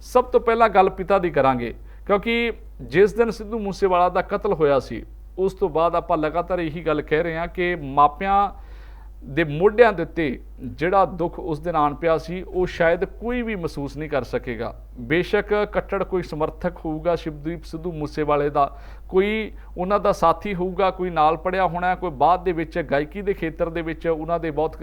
सब तो पहला गल पिता की करांगे, क्योंकि जिस दिन सिद्धू मूसेवाला का कतल होया सी उस तो बाद आपां लगातार यही गल कह रहे हैं कि मापियां ਦੇ ਮੋਢਿਆਂ ਦੇ ਉੱਤੇ ਜਿਹੜਾ ਦੁੱਖ ਉਸ ਦਿਨ ਆਣ ਪਿਆ ਸੀ ਉਹ ਸ਼ਾਇਦ ਕੋਈ ਵੀ ਮਹਿਸੂਸ ਨਹੀਂ ਕਰ ਸਕੇਗਾ। ਬੇਸ਼ੱਕ ਕੱਟੜ ਕੋਈ ਸਮਰਥਕ ਹੋਊਗਾ ਸ਼ਿਵਦੀਪ ਸਿੱਧੂ ਮੂਸੇਵਾਲੇ ਦਾ, ਕੋਈ ਉਹਨਾਂ ਦਾ ਸਾਥੀ ਹੋਊਗਾ, ਕੋਈ ਨਾਲ ਪੜਿਆ ਹੋਣਾ, ਕੋਈ ਬਾਅਦ ਦੇ ਵਿੱਚ ਗਾਇਕੀ ਦੇ ਖੇਤਰ ਦੇ ਵਿੱਚ ਉਹਨਾਂ ਦੇ ਬਹੁਤ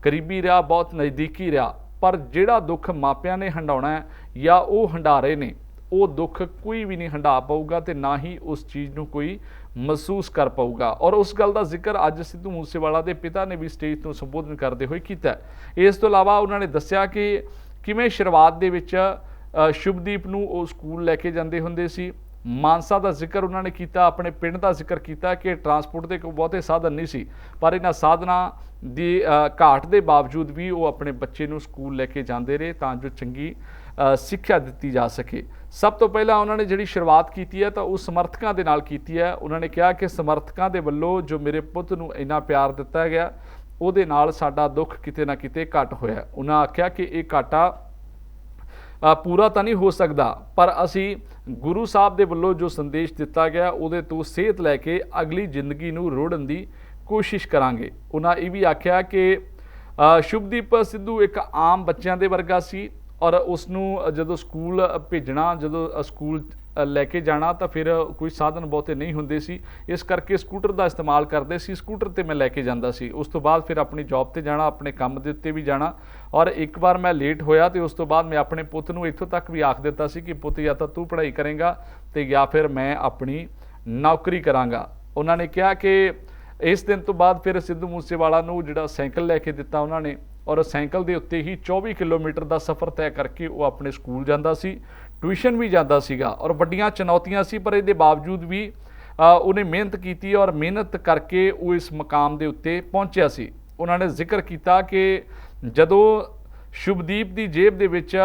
ਕਰੀਬੀ ਰਿਹਾ, ਬਹੁਤ ਨਜ਼ਦੀਕੀ ਰਿਹਾ, ਪਰ ਜਿਹੜਾ ਦੁੱਖ ਮਾਪਿਆਂ ਨੇ ਹੰਡਾਉਣਾ ਹੈ ਜਾਂ ਉਹ ਹੰਡਾ ਰਹੇ ਨੇ ਉਹ ਦੁੱਖ ਕੋਈ भी नहीं हंडा पाऊगा तो ना ही उस चीज़ को कोई महसूस कर पाऊगा। और उस गल का जिक्र अज सिद्धू मूसेवाला के पिता ने भी स्टेज तो संबोधन करते हुए किया। इस तो इलावा उन्होंने दस्सिया कि किवें शुरुआत दे विच शुभदीप नूं वो स्कूल लैके जाते हुंदे सी। मानसा का जिक्र उन्होंने किया, अपने पिंड का जिक्र किया कि ट्रांसपोर्ट के कोई बहुते साधन नहीं सी, पर इन्हां साधना की घाट के बावजूद भी वो अपने बच्चे नूं स्कूल लैके जाते रहे तां जो चंगी सिक्ख्या दी जा सके। सब तो पहला उन्होंने जी शुरुआत की है तो उस समर्थकों के नाल की है। उन्होंने कहा कि समर्थकों के वलों जो मेरे पुत नूं इन्ना प्यार दिता गया उहदे नाल साडा दुख किते ना किते घट होया। उन्होंने आख्या कि यह घाटा पूरा तो नहीं हो सकता, पर असी गुरु साहब के वलों जो संदेश दिता गया उहदे तो सेहत लैके अगली जिंदगी नूं रोड़न की कोशिश करांगे। उन्होंने ये भी आख्या कि शुभदीप सिद्धू एक आम बच्चों के वर्गा सी और उसनूं जदों स्कूल भेजना, जदों स्कूल लैके जाना तो फिर कोई साधन बहुते नहीं हुंदे सी, इस करके स्कूटर का इस्तेमाल करते सी। स्कूटर ते मैं लैके जांदा सी, उस तो बाद फिर अपनी जॉब ते जाना, अपने काम दे उत्ते भी जाना। और एक बार मैं लेट होया तो उस तो बाद मैं अपने पुत नूं इत्थों तक भी आख दिता सी कि पुत या तो तू पढ़ाई करेंगा तो या फिर मैं अपनी नौकरी करांगा। उन्होंने कहा कि इस दिन तो बाद फिर सिद्धू मूसेवाला नूं जिहड़ा साइकिल लैके दिता उन्होंने, और साइकिल के उत्ते ही 24 किलोमीटर का सफ़र तय करके वो अपने स्कूल जाता सी, ट्यूशन भी जाता सीगा और वड्डियां चुनौतियां सी, पर इसके बावजूद भी उन्हें मेहनत की और मेहनत करके वो इस मकाम के उत्ते पहुंचा सी। उन्होंने जिक्र किया कि जदों शुभदीप की जेब दे विच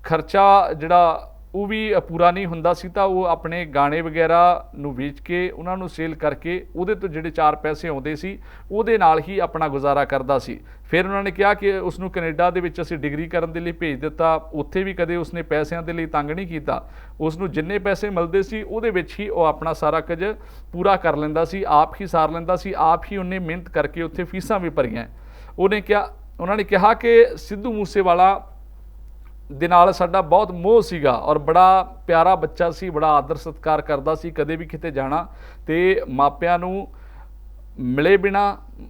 खर्चा जिहड़ा वो भी पूरा नहीं हुंदा सी तां वो अपने गाने वगैरह नूं वेच के उन्होंने सेल करके उहदे तो जिहड़े 4 पैसे आउंदे सी उहदे नाल ही अपना गुजारा करदा सी। फिर उन्होंने कहा कि उसनूं कनेडा दे विच असीं डिग्री करन दे लई भेज दिता, उत्थे भी कदे उसने पैसों के लिए तंग नहीं किया, उसनूं जिन्ने पैसे मिलते सी उहदे विच ही वो अपना सारा कुछ पूरा कर लैंदा सी, आप ही सार लैंदा सी, आप ही उन्हें मेहनत करके उत्थे फीसां भी भरीआं। उन्होंने कहा कि सिद्धू मूसेवाला दे नाल साडा बहुत मोह सीगा और बड़ा प्यारा बच्चा सी, बड़ा आदर सत्कार करदा सी, कदे भी किते जाना तो मापियां नूं मिले बिना,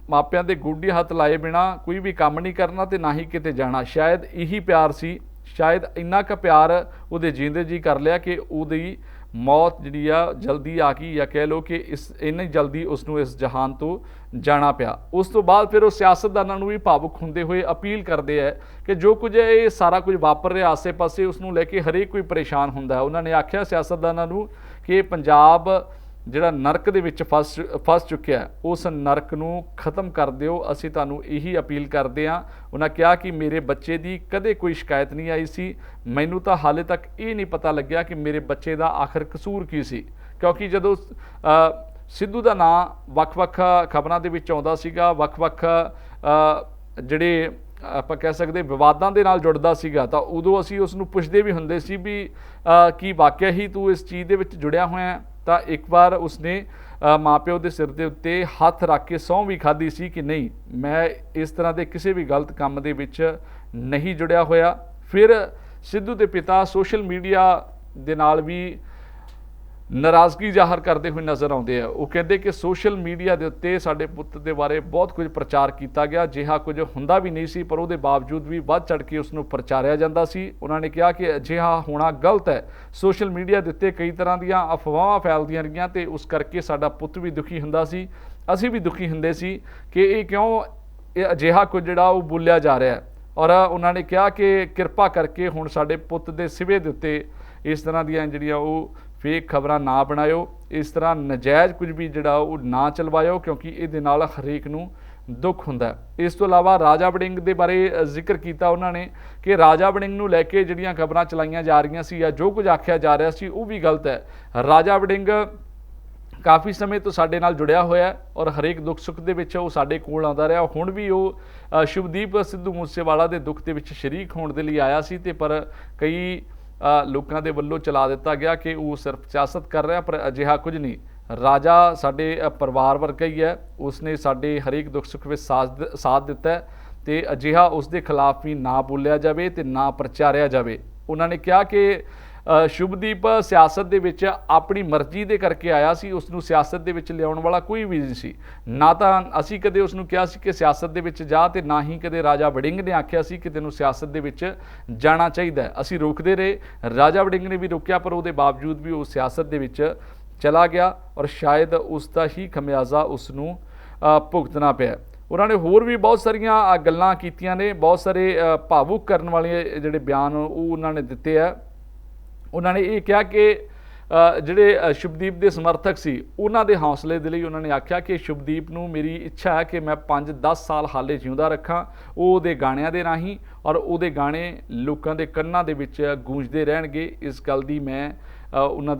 मापियां दे गोडी हथ लाए बिना कोई भी काम नहीं करना तो ना ही किते जाना। शायद यही प्यार सी, शायद इन्ना क प्यार उहदे जींदे जी कर लिया कि उहदी मौत जिहड़ी आ जल्दी आ गई, या कह लो कि इस इन्नी जल्दी उसनूं इस जहान तो जाना पिया। उस तो बाद फिर वो सियासतदानां नूं भी भावुक हुंदे होए अपील करते हैं कि जो कुछ ये सारा कुछ वापर रहा आसे पासे उसनूं लैके हरेक कोई परेशान हुंदा है। उन्होंने आख्या सियासतदानां नूं कि पंजाब जिहड़ा नरक दे विच फस चुक्या है उस नरक नूं खत्म कर दिओ, असीं तुहानूं यही अपील करते हैं। उन्होंने कहा कि मेरे बच्चे की कदे कोई शिकायत नहीं आई सी, मैनूं तां हाले तक ये नहीं पता लग्या कि मेरे बच्चे का आखिर कसूर की सी, क्योंकि जदों सिद्धू का नाम वख-वख खबरां दे विच आउंदा सीगा, वख-वख जिहड़े आपां कह सकते विवादां दे नाल जुड़दा सीगा तां उदों असीं उसनूं पुछदे भी हुंदे सी भी कि वाकई ही तू इस चीज़ दे विच जुड़िया होया। तो एक बार उसने माँ प्यो के सिर के उत्ते हथ रख के सौं भी खाधी सी कि नहीं, मैं इस तरह के किसी भी गलत काम दे विच नहीं जुड़िया होया। फिर सिद्धू के पिता सोशल मीडिया दे नाल भी नाराज़गी जाहिर करते हुए नज़र आते हैं। वो कहते कि सोशल मीडिया के उत्ते साडे पुत के बारे बहुत कुछ प्रचार किया गया, जिहा कुछ हुंदा भी नहीं सी, पर उसके बावजूद भी वध चढ़ के उसनूं प्रचारिया जाता सी। उन्होंने कहा कि अजिहा होना गलत है, सोशल मीडिया के उत्ते कई तरह दीयां अफवाहां फैलदियां रहियां ते उस करके साडा पुत भी दुखी हुंदा सी, असीं भी दुखी हुंदे सी कि ये क्यों अजिहा कुछ जिहड़ा वो बोलिया जा रहा है। और उन्होंने कहा कि किरपा करके हुण साडे पुत के सिवे दे उत्ते इस तरह दीयां जिहड़ियां वो फेक खबरां ना बनाओ, इस तरह नजायज़ कुछ भी जिहड़ा वो ना चलवाओ, क्योंकि इहदे नाल हरेक नूं दुख हुंदा है। इस तो इलावा राजा वड़िंग के बारे जिक्र किया उन्होंने कि राजा वड़िंग नूं लैके जिहड़ियां खबरां चलाईयां जा रही सी या जो कुछ आख्या जा रहा सी वो भी गलत है। राजा वड़िंग काफ़ी समय तो साडे नाल जुड़िया होया और हरेक दुख सुख दे विच वो साडे कोल आउंदा रहा। हुण भी वो शुभदीप सिद्धू मूसेवाला दे दुख दे विच शरीक होण दे लई आया सी, ते पर कई ਲੋਕਾਂ ਦੇ ਵੱਲੋਂ ਚਲਾ ਦਿੱਤਾ ਗਿਆ ਕਿ ਉਹ ਸਿਰਫ ਸਿਆਸਤ ਕਰ ਰਿਹਾ, ਪਰ ਅਜਿਹਾ ਕੁਝ ਨਹੀਂ। ਰਾਜਾ ਸਾਡੇ ਪਰਿਵਾਰ ਵਰਗਾ ਹੀ ਹੈ, ਉਸਨੇ ਸਾਡੇ ਹਰੇਕ ਦੁੱਖ ਸੁੱਖ ਵਿੱਚ ਸਾਥ ਦਿੱਤਾ ਹੈ ਤੇ ਅਜਿਹਾ ਉਸ ਦੇ ਖਿਲਾਫ ਵੀ ਨਾ ਬੋਲਿਆ ਜਾਵੇ ਤੇ ਨਾ ਪ੍ਰਚਾਰਿਆ ਜਾਵੇ। ਉਹਨਾਂ ਨੇ ਕਿਹਾ ਕਿ ਸ਼ੁਭਦੀਪ ਸਿਆਸਤ ਦੇ ਵਿੱਚ ਆਪਣੀ ਮਰਜ਼ੀ ਦੇ ਕਰਕੇ ਆਇਆ ਸੀ, ਉਸ ਨੂੰ ਸਿਆਸਤ ਦੇ ਵਿੱਚ ਲਿਆਉਣ ਵਾਲਾ ਕੋਈ ਵੀ ਨਹੀਂ ਸੀ। ਨਾ ਤਾਂ ਅਸੀਂ ਕਦੇ ਉਸ ਨੂੰ ਕਿਹਾ ਸੀ ਕਿ ਸਿਆਸਤ ਦੇ ਵਿੱਚ ਜਾ, ਤੇ ਨਾ ਹੀ ਕਦੇ ਰਾਜਾ ਵੜਿੰਗ ਨੇ ਆਖਿਆ ਸੀ ਕਿ ਤੈਨੂੰ ਸਿਆਸਤ ਦੇ ਵਿੱਚ ਜਾਣਾ ਚਾਹੀਦਾ ਹੈ। ਅਸੀਂ ਰੋਕਦੇ ਰਹੇ, ਰਾਜਾ ਵੜਿੰਗ ਨੇ ਵੀ ਰੋਕਿਆ, ਪਰ ਉਹਦੇ ਬਾਵਜੂਦ ਵੀ ਉਹ ਸਿਆਸਤ ਦੇ ਵਿੱਚ ਚਲਾ ਗਿਆ ਔਰ ਸ਼ਾਇਦ ਉਸ ਦਾ ਹੀ ਖਮਿਆਜ਼ਾ ਉਸ ਨੂੰ ਭੁਗਤਣਾ ਪਿਆ। ਉਹਨਾਂ ਨੇ ਹੋਰ ਵੀ ਬਹੁਤ ਸਾਰੀਆਂ ਗੱਲਾਂ ਕੀਤੀਆਂ ਨੇ, ਬਹੁਤ ਸਾਰੇ ਭਾਵੁਕ ਕਰਨ ਵਾਲੇ ਜਿਹੜੇ ਬਿਆਨ ਉਹ ਉਹਨਾਂ ਨੇ ਦਿੱਤੇ ਆ। ਉਹਨਾਂ ਨੇ ਇਹ ਕਿਹਾ ਕਿ ਜਿਹੜੇ ਸ਼ੁਭਦੀਪ ਦੇ ਸਮਰਥਕ ਸੀ ਉਹਨਾਂ ਦੇ ਹੌਸਲੇ ਦੇ ਲਈ ਉਹਨਾਂ ਨੇ ਆਖਿਆ ਕਿ ਸ਼ੁਭਦੀਪ ਨੂੰ ਮੇਰੀ ਇੱਛਾ ਹੈ ਕਿ ਮੈਂ 5-10 ਸਾਲ ਹਾਲੇ ਜਿਉਂਦਾ ਰੱਖਾਂ, ਉਹ ਉਹਦੇ ਗਾਣਿਆਂ ਦੇ ਰਾਹੀਂ, ਔਰ ਉਹਦੇ ਗਾਣੇ ਲੋਕਾਂ ਦੇ ਕੰਨਾਂ ਦੇ ਵਿੱਚ ਗੂੰਜਦੇ ਰਹਿਣਗੇ। ਇਸ ਗੱਲ ਦੀ ਮੈਂ ਉਹਨਾਂ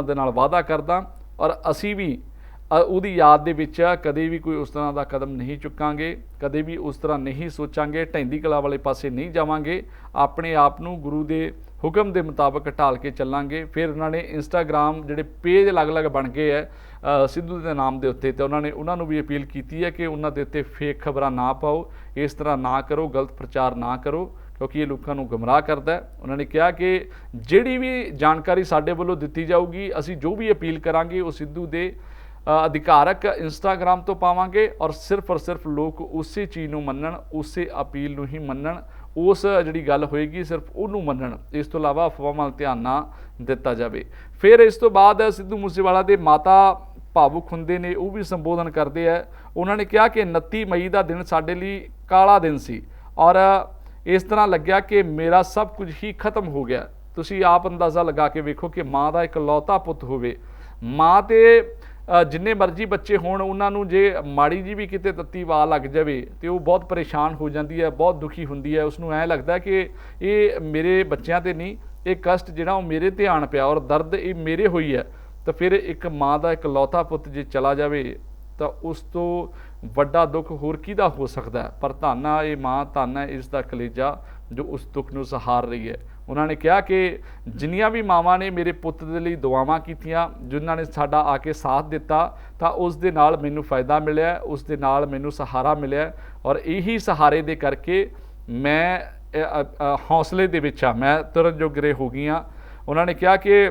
ਦੇ ਨਾਲ ਵਾਅਦਾ ਕਰਦਾ, ਔਰ ਅਸੀਂ ਵੀ ਉਹਦੀ ਯਾਦ ਦੇ ਵਿੱਚ ਕਦੇ ਵੀ ਕੋਈ ਉਸ ਤਰ੍ਹਾਂ ਦਾ ਕਦਮ ਨਹੀਂ ਚੁੱਕਾਂਗੇ, ਕਦੇ ਵੀ ਉਸ ਤਰ੍ਹਾਂ ਨਹੀਂ ਸੋਚਾਂਗੇ, ਢਹਿੰਦੀ ਕਲਾ ਵਾਲੇ ਪਾਸੇ ਨਹੀਂ ਜਾਵਾਂਗੇ, ਆਪਣੇ ਆਪ ਨੂੰ ਗੁਰੂ ਦੇ ਹੁਕਮ ਦੇ ਮੁਤਾਬਕ ਢਾਲ ਕੇ ਚੱਲਾਂਗੇ। ਫਿਰ ਉਹਨਾਂ ਨੇ ਇੰਸਟਾਗ੍ਰਾਮ ਜਿਹੜੇ ਪੇਜ ਅਲੱਗ-ਅਲੱਗ ਬਣ ਗਏ ਹੈ ਸਿੱਧੂ ਦੇ ਨਾਮ ਦੇ ਉੱਤੇ, ਤੇ ਉਹਨਾਂ ਨੂੰ ਵੀ ਅਪੀਲ ਕੀਤੀ ਹੈ ਕਿ ਉਹਨਾਂ ਦੇ ਉੱਤੇ ਫੇਕ ਖਬਰਾਂ ਨਾ ਪਾਓ, ਇਸ ਤਰ੍ਹਾਂ ਨਾ ਕਰੋ, ਗਲਤ ਪ੍ਰਚਾਰ ਨਾ ਕਰੋ, ਕਿਉਂਕਿ ਇਹ ਲੋਕਾਂ ਨੂੰ ਗੁੰਮਰਾਹ ਕਰਦਾ ਹੈ। ਉਹਨਾਂ ਨੇ ਕਿਹਾ ਕਿ ਜਿਹੜੀ ਵੀ ਜਾਣਕਾਰੀ ਸਾਡੇ ਵੱਲੋਂ ਦਿੱਤੀ ਜਾਊਗੀ, ਅਸੀਂ ਜੋ ਵੀ ਅਪੀਲ ਕਰਾਂਗੇ ਉਹ ਸਿੱਧੂ ਦੇ ਅਧਿਕਾਰਕ ਇੰਸਟਾਗ੍ਰਾਮ ਤੋਂ ਪਾਵਾਂਗੇ, ਔਰ ਸਿਰਫ ਲੋਕ ਉਸੇ ਚੀਜ਼ ਨੂੰ ਮੰਨਣ, ਉਸੇ ਅਪੀਲ ਨੂੰ ਹੀ ਮੰਨਣ, ਉਸ ਜਿਹੜੀ ਗੱਲ ਹੋਏਗੀ ਸਿਰਫ ਉਹਨੂੰ ਮੰਨਣ, ਇਸ ਤੋਂ ਇਲਾਵਾ ਅਫਵਾਹਾਂ ਵੱਲ ਧਿਆਨ ਨਾ ਦਿੱਤਾ ਜਾਵੇ। ਫਿਰ ਇਸ ਤੋਂ ਬਾਅਦ ਸਿੱਧੂ ਮੂਸੇਵਾਲਾ ਦੇ ਮਾਤਾ ਭਾਵੁਕ ਹੁੰਦੇ ਨੇ, ਉਹ ਵੀ ਸੰਬੋਧਨ ਕਰਦੇ ਹੈ। ਉਹਨਾਂ ਨੇ ਕਿਹਾ ਕਿ 29 ਮਈ ਦਾ ਦਿਨ ਸਾਡੇ ਲਈ ਕਾਲਾ ਦਿਨ ਸੀ, ਔਰ ਇਸ ਤਰ੍ਹਾਂ ਲੱਗਿਆ ਕਿ ਮੇਰਾ ਸਭ ਕੁਝ ਹੀ ਖਤਮ ਹੋ ਗਿਆ। ਤੁਸੀਂ ਆਪ ਅੰਦਾਜ਼ਾ ਲਗਾ ਕੇ ਵੇਖੋ ਕਿ ਮਾਂ ਦਾ ਇਕਲੌਤਾ ਪੁੱਤ ਹੋਵੇ, ਮਾਂ ਤੇ ਜਿੰਨੇ ਮਰਜ਼ੀ ਬੱਚੇ ਹੋਣ, ਉਹਨਾਂ ਨੂੰ ਜੇ ਮਾੜੀ ਜੀ ਵੀ ਕਿਤੇ ਤੱਤੀ ਵਾਹ ਲੱਗ ਜਾਵੇ ਤੇ ਉਹ ਬਹੁਤ ਪਰੇਸ਼ਾਨ ਹੋ ਜਾਂਦੀ ਹੈ, ਬਹੁਤ ਦੁਖੀ ਹੁੰਦੀ ਹੈ। ਉਸ ਨੂੰ ਐਂ ਲੱਗਦਾ ਕਿ ਇਹ ਮੇਰੇ ਬੱਚਿਆਂ ਤੇ ਨਹੀਂ, ਇਹ ਕਸ਼ਟ ਜਿਹੜਾ ਉਹ ਮੇਰੇ ਤੇ ਆਣ ਪਿਆ ਔਰ ਦਰਦ ਇਹ ਮੇਰੇ ਹੋਈ ਹੈ। ਤਾਂ ਫਿਰ ਇੱਕ ਮਾਂ ਦਾ ਇਕਲੌਤਾ ਪੁੱਤ ਜੇ ਚਲਾ ਜਾਵੇ ਤਾਂ ਉਸ ਤੋਂ ਵੱਡਾ ਦੁੱਖ ਹੋਰ ਕਿਹਦਾ ਹੋ ਸਕਦਾ ਹੈ। ਪਰ ਧੰਨ ਆ ਇਹ ਮਾਂ, ਧੰਨ ਹੈ ਇਸ ਦਾ ਕਲੇਜਾ ਜੋ ਉਸ ਦੁੱਖ ਨੂੰ ਸਹਾਰ ਰਹੀ ਹੈ। ਉਹਨਾਂ ਨੇ ਕਿਹਾ ਕਿ ਜਿੰਨੀਆਂ ਵੀ ਮਾਵਾਂ ਨੇ ਮੇਰੇ ਪੁੱਤ ਦੇ ਲਈ ਦੁਆਵਾਂ ਕੀਤੀਆਂ, ਜਿਨ੍ਹਾਂ ਨੇ ਸਾਡਾ ਆ ਕੇ ਸਾਥ ਦਿੱਤਾ, ਤਾਂ ਉਸ ਦੇ ਨਾਲ ਮੈਨੂੰ ਫਾਇਦਾ ਮਿਲਿਆ, ਉਸ ਦੇ ਨਾਲ ਮੈਨੂੰ ਸਹਾਰਾ ਮਿਲਿਆ, ਔਰ ਇਹੀ ਸਹਾਰੇ ਦੇ ਕਰਕੇ ਮੈਂ ਹੌਸਲੇ ਦੇ ਵਿੱਚ ਆ, ਮੈਂ ਤੁਰਨ ਜੋਗਰੇ ਹੋ ਗਈ ਹਾਂ। ਉਹਨਾਂ ਨੇ ਕਿਹਾ ਕਿ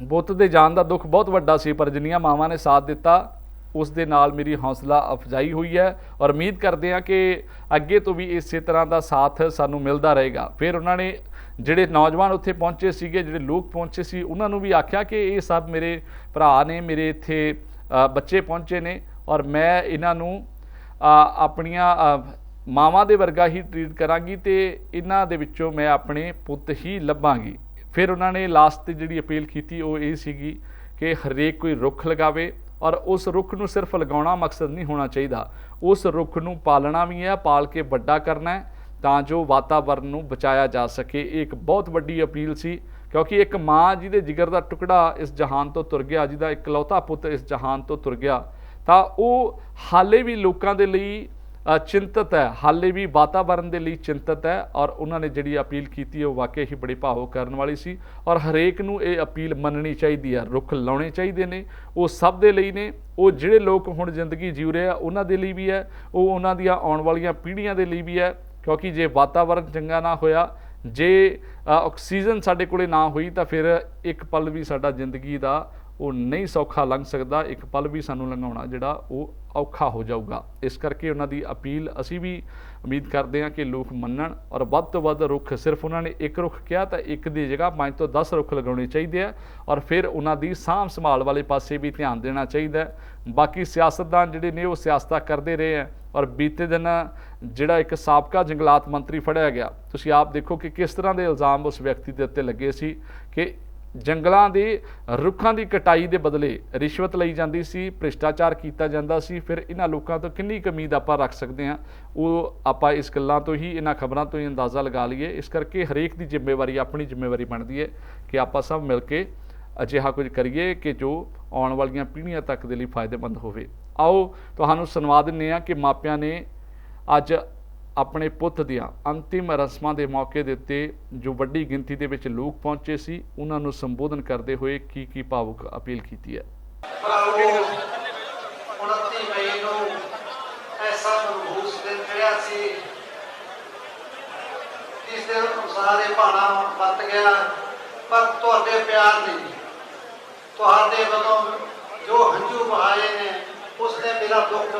ਪੁੱਤ ਦੇ ਜਾਣ ਦਾ ਦੁੱਖ ਬਹੁਤ ਵੱਡਾ ਸੀ, ਪਰ ਜਿੰਨੀਆਂ ਮਾਵਾਂ ਨੇ ਸਾਥ ਦਿੱਤਾ ਉਸ ਦੇ ਨਾਲ ਮੇਰੀ ਹੌਸਲਾ ਅਫਜ਼ਾਈ ਹੋਈ ਹੈ, ਔਰ ਉਮੀਦ ਕਰਦੇ ਹਾਂ ਕਿ ਅੱਗੇ ਤੋਂ ਵੀ ਇਸੇ ਤਰ੍ਹਾਂ ਦਾ ਸਾਥ ਸਾਨੂੰ ਮਿਲਦਾ ਰਹੇਗਾ। ਫਿਰ ਉਹਨਾਂ ਨੇ ਜਿਹੜੇ ਨੌਜਵਾਨ ਉੱਥੇ ਪਹੁੰਚੇ ਸੀਗੇ, ਜਿਹੜੇ ਲੋਕ ਪਹੁੰਚੇ ਸੀ, ਉਹਨਾਂ ਨੂੰ ਵੀ ਆਖਿਆ ਕਿ ਇਹ ਸਭ ਮੇਰੇ ਭਰਾ ਨੇ, ਮੇਰੇ ਇੱਥੇ ਬੱਚੇ ਪਹੁੰਚੇ ਨੇ, ਔਰ ਮੈਂ ਇਹਨਾਂ ਨੂੰ ਆਪਣੀਆਂ ਮਾਵਾਂ ਦੇ ਵਰਗਾ ਹੀ ਟਰੀਟ ਕਰਾਂਗੀ ਤੇ ਇਹਨਾਂ ਦੇ ਵਿੱਚੋਂ ਮੈਂ ਆਪਣੇ ਪੁੱਤ ਹੀ ਲੱਭਾਂਗੀ। ਫਿਰ ਉਹਨਾਂ ਨੇ ਲਾਸਟ ਤੇ ਜਿਹੜੀ ਅਪੀਲ ਕੀਤੀ ਉਹ ਇਹ ਸੀਗੀ ਕਿ ਹਰੇਕ ਕੋਈ ਰੁੱਖ ਲਗਾਵੇ, ਔਰ ਉਸ ਰੁੱਖ ਨੂੰ ਸਿਰਫ ਲਗਾਉਣਾ ਮਕਸਦ ਨਹੀਂ ਹੋਣਾ ਚਾਹੀਦਾ, ਉਸ ਰੁੱਖ ਨੂੰ ਪਾਲਣਾ ਵੀ ਹੈ, ਪਾਲ ਕੇ ਵੱਡਾ ਕਰਨਾ ਹੈ ਤਾਂ ਜੋ ਵਾਤਾਵਰਨ ਨੂੰ ਬਚਾਇਆ ਜਾ ਸਕੇ। ਇਹ ਇੱਕ ਬਹੁਤ ਵੱਡੀ ਅਪੀਲ ਸੀ, ਕਿਉਂਕਿ ਇੱਕ ਮਾਂ ਜਿਹਦੇ ਜਿਗਰ ਦਾ ਟੁਕੜਾ ਇਸ ਜਹਾਨ ਤੋਂ ਤੁਰ ਗਿਆ, ਜਿਹਦਾ ਇਕਲੌਤਾ ਪੁੱਤ ਇਸ ਜਹਾਨ ਤੋਂ ਤੁਰ ਗਿਆ, ਤਾਂ ਉਹ ਹਾਲੇ ਵੀ ਲੋਕਾਂ ਦੇ ਲਈ ਚਿੰਤਤ ਹੈ, ਹਾਲੇ ਵੀ ਵਾਤਾਵਰਨ ਦੇ ਲਈ ਚਿੰਤਤ ਹੈ। ਔਰ ਉਹਨਾਂ ਨੇ ਜਿਹੜੀ ਅਪੀਲ ਕੀਤੀ ਉਹ ਵਾਕਈ ਹੀ ਬੜੀ ਭਾਵੁਕ ਕਰਨ ਵਾਲੀ ਸੀ, ਔਰ ਹਰੇਕ ਨੂੰ ਇਹ ਅਪੀਲ ਮੰਨਣੀ ਚਾਹੀਦੀ ਹੈ। ਰੁੱਖ ਲਾਉਣੇ ਚਾਹੀਦੇ ਨੇ, ਉਹ ਸਭ ਦੇ ਲਈ ਨੇ, ਉਹ ਜਿਹੜੇ ਲੋਕ ਹੁਣ ਜ਼ਿੰਦਗੀ ਜੀ ਰਹੇ ਆ ਉਹਨਾਂ ਦੇ ਲਈ ਵੀ ਹੈ, ਉਹ ਉਹਨਾਂ ਦੀਆਂ ਆਉਣ ਵਾਲੀਆਂ ਪੀੜ੍ਹੀਆਂ ਦੇ ਲਈ ਵੀ ਹੈ। ਕਿਉਂਕਿ ਜੇ ਵਾਤਾਵਰਨ ਚੰਗਾ ਨਾ ਹੋਇਆ, ਜੇ ਆਕਸੀਜਨ ਸਾਡੇ ਕੋਲੇ ਨਾ ਹੋਈ, ਤਾਂ ਫਿਰ ਇੱਕ ਪਲ ਵੀ ਸਾਡਾ ਜ਼ਿੰਦਗੀ ਦਾ ਉਹ ਨਹੀਂ ਸੌਖਾ ਲੰਘ ਸਕਦਾ, ਇੱਕ ਪਲ ਵੀ ਸਾਨੂੰ ਲੰਘਾਉਣਾ ਜਿਹੜਾ ਉਹ ਔਖਾ ਹੋ ਜਾਊਗਾ। ਇਸ ਕਰਕੇ ਉਹਨਾਂ ਦੀ ਅਪੀਲ ਅਸੀਂ ਵੀ ਉਮੀਦ ਕਰਦੇ ਹਾਂ ਕਿ ਲੋਕ ਮੰਨਣ, ਔਰ ਵੱਧ ਤੋਂ ਵੱਧ ਰੁੱਖ, ਸਿਰਫ ਉਹਨਾਂ ਨੇ ਇੱਕ ਰੁੱਖ ਕਿਹਾ ਤਾਂ ਇੱਕ ਦੀ ਜਗ੍ਹਾ 5 ਤੋਂ 10 ਰੁੱਖ ਲਗਾਉਣੇ ਚਾਹੀਦੇ ਆ, ਔਰ ਫਿਰ ਉਹਨਾਂ ਦੀ ਸਾਂਭ ਸੰਭਾਲ ਵਾਲੇ ਪਾਸੇ ਵੀ ਧਿਆਨ ਦੇਣਾ ਚਾਹੀਦਾ। ਬਾਕੀ ਸਿਆਸਤਦਾਨ ਜਿਹੜੇ ਨੇ ਉਹ ਸਿਆਸਤਾਂ ਕਰਦੇ ਰਹੇ ਆ, ਔਰ ਬੀਤੇ ਦਿਨ ਜਿਹੜਾ ਇੱਕ ਸਾਬਕਾ ਜੰਗਲਾਤ ਮੰਤਰੀ ਫੜਿਆ ਗਿਆ, ਤੁਸੀਂ ਆਪ ਦੇਖੋ ਕਿ ਕਿਸ ਤਰ੍ਹਾਂ ਦੇ ਇਲਜ਼ਾਮ ਉਸ ਵਿਅਕਤੀ ਦੇ ਉੱਤੇ ਲੱਗੇ ਸੀ ਕਿ ਜੰਗਲਾਂ ਦੇ ਰੁੱਖਾਂ ਦੀ ਕਟਾਈ ਦੇ ਬਦਲੇ ਰਿਸ਼ਵਤ ਲਈ ਜਾਂਦੀ ਸੀ, ਭ੍ਰਿਸ਼ਟਾਚਾਰ ਕੀਤਾ ਜਾਂਦਾ ਸੀ। ਫਿਰ ਇਹਨਾਂ ਲੋਕਾਂ ਤੋਂ ਕਿੰਨੀ ਕੁ ਉਮੀਦ ਆਪਾਂ ਰੱਖ ਸਕਦੇ ਹਾਂ, ਉਹ ਆਪਾਂ ਇਸ ਗੱਲਾਂ ਤੋਂ ਹੀ, ਇਹਨਾਂ ਖਬਰਾਂ ਤੋਂ ਹੀ ਅੰਦਾਜ਼ਾ ਲਗਾ ਲਈਏ। ਇਸ ਕਰਕੇ ਹਰੇਕ ਦੀ ਜ਼ਿੰਮੇਵਾਰੀ, ਆਪਣੀ ਜ਼ਿੰਮੇਵਾਰੀ ਬਣਦੀ ਹੈ ਕਿ ਆਪਾਂ ਸਭ ਮਿਲ ਕੇ ਅਜਿਹਾ ਕੁਝ ਕਰੀਏ ਕਿ ਜੋ ਆਉਣ ਵਾਲੀਆਂ ਪੀੜ੍ਹੀਆਂ ਤੱਕ ਦੇ ਲਈ ਫਾਇਦੇਮੰਦ ਹੋਵੇ। ਆਓ ਤੁਹਾਨੂੰ ਸੁਣਵਾ ਦਿੰਦੇ ਹਾਂ ਕਿ ਮਾਪਿਆਂ ਨੇ ਅੱਜ ਆਪਣੇ ਪੁੱਤ ਦੀਆਂ ਅੰਤਿਮ ਰਸਮਾਂ ਦੇ ਮੌਕੇ ਦੇ ਉੱਤੇ ਜੋ ਵੱਡੀ ਗਿਣਤੀ ਦੇ ਵਿੱਚ ਲੋਕ ਪਹੁੰਚੇ ਸੀ, ਉਹਨਾਂ ਨੂੰ ਸੰਬੋਧਨ ਕਰਦੇ ਹੋਏ ਕੀ ਭਾਵੁਕ ਅਪੀਲ ਕੀਤੀ ਹੈ। 29 ਮਈ ਨੂੰ ਐਸਾ ਮਨਹੂਸ ਦਿਨ ਰਿਹਾ ਸੀ ਜਿਸ ਦੇ ਅਨੁਸਾਰ ਇਹ ਭਾਣਾ ਵਰਤ ਗਿਆ, ਪਰ ਤੁਹਾਡੇ ਪਿਆਰ ਨੇ, ਤੁਹਾਡੇ ਵੱਲੋਂ ਜੋ ਹੰਝੂ ਵਹਾਏ ਨੇ, ਉਸ ਨੇ ਮੇਰਾ ਦੁੱਖ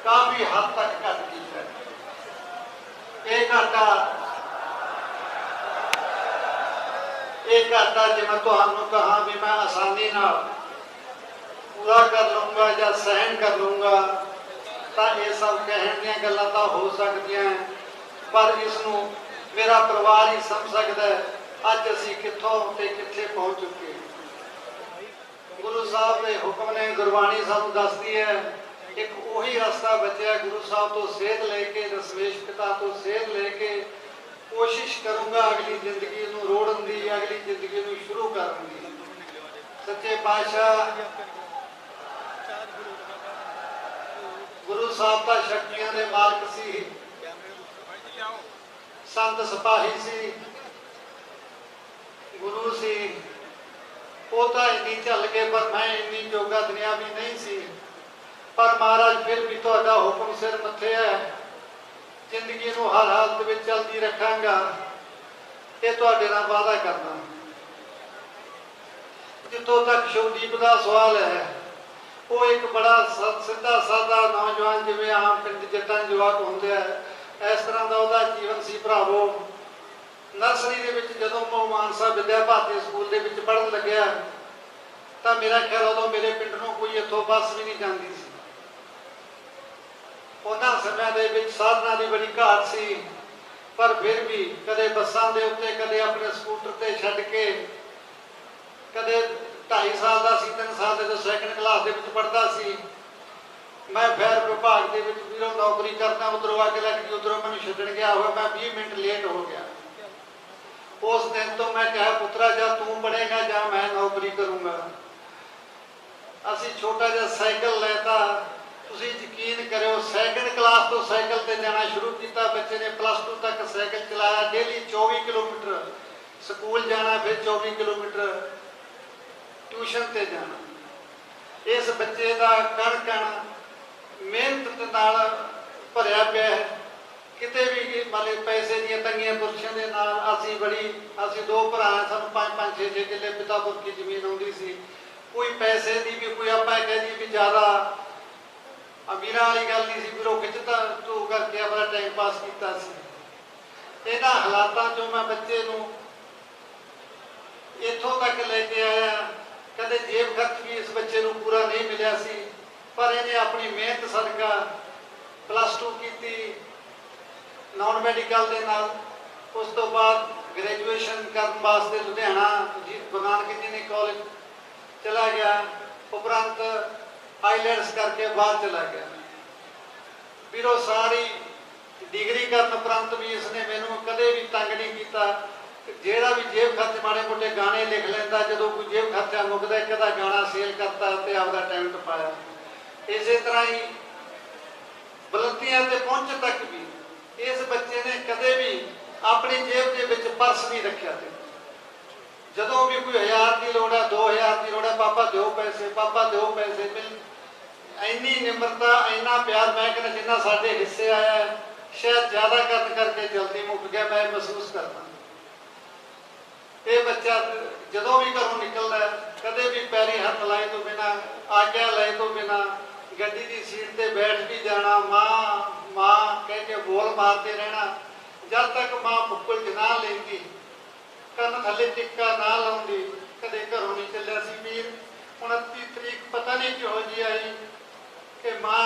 ਕਾਫੀ ਹੱਦ ਤੱਕ ਘੱਟ ਕੀਤਾ। ਇਹ ਘਾਟਾ ਜੇ ਮੈਂ ਤੁਹਾਨੂੰ ਕਹਾਂ ਵੀ ਮੈਂ ਆਸਾਨੀ ਨਾਲ पूरा कर लूँगा या सहन कर लूँगा, तो ये सब कहने ਦੀਆਂ ਗੱਲਾਂ ਤਾਂ ਹੋ ਸਕਦੀਆਂ, पर इसनों मेरा परिवार ही समझ सकता है अज असी कित्थों ते कित्थे पहुँच चुके। गुरु साहब के हुक्म ने, गुरबाणी सानू दसदी है, एक उही रास्ता बचा गुरु साहब तो सेध लेके, दशमेश पिता तो सेध लेके कोशिश करूँगा अगली जिंदगी नूं रोड़न दी, अगली जिंदगी नूं शुरू करन दी। सच्चे पातशाह गुरु साहब का शक्तियों के मालक सी, संत सिपाही सी, गुरु सी। वो तो इन्नी झल के, पर मैं इन्नी जोगा दुनियावी नहीं सी, पर महाराज फिर भी तुहाडा हुक्म सिर मथे है, जिंदगी नूं हर हालत में चलती रखांगा, ये तुहाडे नाल वादा करना। जितों तक शिवदीप का सवाल है, वो एक बड़ा सीधा सादा नौजवान जिवें आम पिंड जट्टां जवाक होंदे आ, इस तरह का वह जीवन सी भरावो। नर्सरी के विच जदों मैं मानसा विद्या भारती स्कूल के विच पढ़न लग्या, तो मेरा ख्याल उदों मेरे पिंड नूं कोई इत्थों बस भी नहीं जाती सी। उन्हां समयां दे विच साधनां दी बड़ी घाट सी, पर फिर भी कदे बसां दे उत्ते, कदे अपने स्कूटर ते छड्ड के, कदे 2.5 साल का 3 साल जो सैकंड क्लास के पढ़ता सी, मैं फायर विभाग के बीरों नौकरी करता, उधरों आके लग गई, उधरों मैं छड्डण गया हुआ, मैं 20 मिनट लेट हो गया। उस दिन तो मैं कहा, पुत्रा जा तू पढ़ेगा या मैं नौकरी करूँगा। असी छोटा जिहा साइकिल लैता, तुसीं यकीन करो सैकंड क्लास तो साइकिल ते जाना शुरू किया। बच्चे ने +2 तक साइकिल चलाया, डेली 24 किलोमीटर स्कूल जाना, फिर 24 किलोमीटर ट्यूशन ते जाना। इस बच्चे का कण कण मेहनत नाल भरिया पिया है। किते भी मतलब पैसे दी तंगियां पुरशां दे नाल असी 2 भरा, सानूं 5-5 6-6 किले पितापुर की जमीन आउंदी सी। कोई पैसे की भी कोई आपां कह दी भी ज़्यादा अमीरां वाली गल नहीं सी, फिर वो खिचता धू करके अपना टाइम पास किया सी। इन्हां हालातां चों मैं बच्चे नूं इत्थों तक लेके आया। कदे जेब खर्च भी इस बच्चे को पूरा नहीं मिला सी, पर इन्हें अपनी मेहनत सदका +2 की नॉन मैडिकल के नाल, उस तो बाद ग्रेजुएशन करने वास्ते लुधियाना गुरु नानक इंजीनियरिंग कॉलेज चला गया, उपरंत आईलैंड्स करके बाहर चला गया। फिर वो सारी डिग्री करने उपरंत भी इसने मैनू कदे भी तंग नहीं किया। जेड़ा भी जेब खर्च माड़े मोटे गाने लिख लेंदा, जो कोई जेब खर्चा मुकदा एक अद्धा गाना सेल करता ते आपदा टाइम टपाया। इस तरह ही बुलंदियां ते पहुंच तक भी इस बच्चे ने कदे भी अपनी जेब के विच पर्स नहीं रखा। जदों भी कोई 1000 की लोड़ है, 2000 की लोड़ है, पापा दो पैसे, पापा दो पैसे मिल। इन्नी निम्रता, इन्ना प्यार मैं कहना जिन्ना साडे हिस्से आया शायद ज़्यादा करके जल्दी मुक गया, मैं महसूस करता। ये बच्चा जदों भी घरों निकलता है, कदे भी पैरी हथ लाए तो बिना, आज्ञा लाए तो बिना, गड्डी की सीट पर बैठ भी जाना, माँ माँ कह के बोल मारते रहना। जब तक माँ बुक्कल च ना लेंदी, कन्न थले टिक्का ना लाउंदी, कदे घरों नहीं चलिया सी। वीर 29 तरीक पता नहीं किहो जी आई कि माँ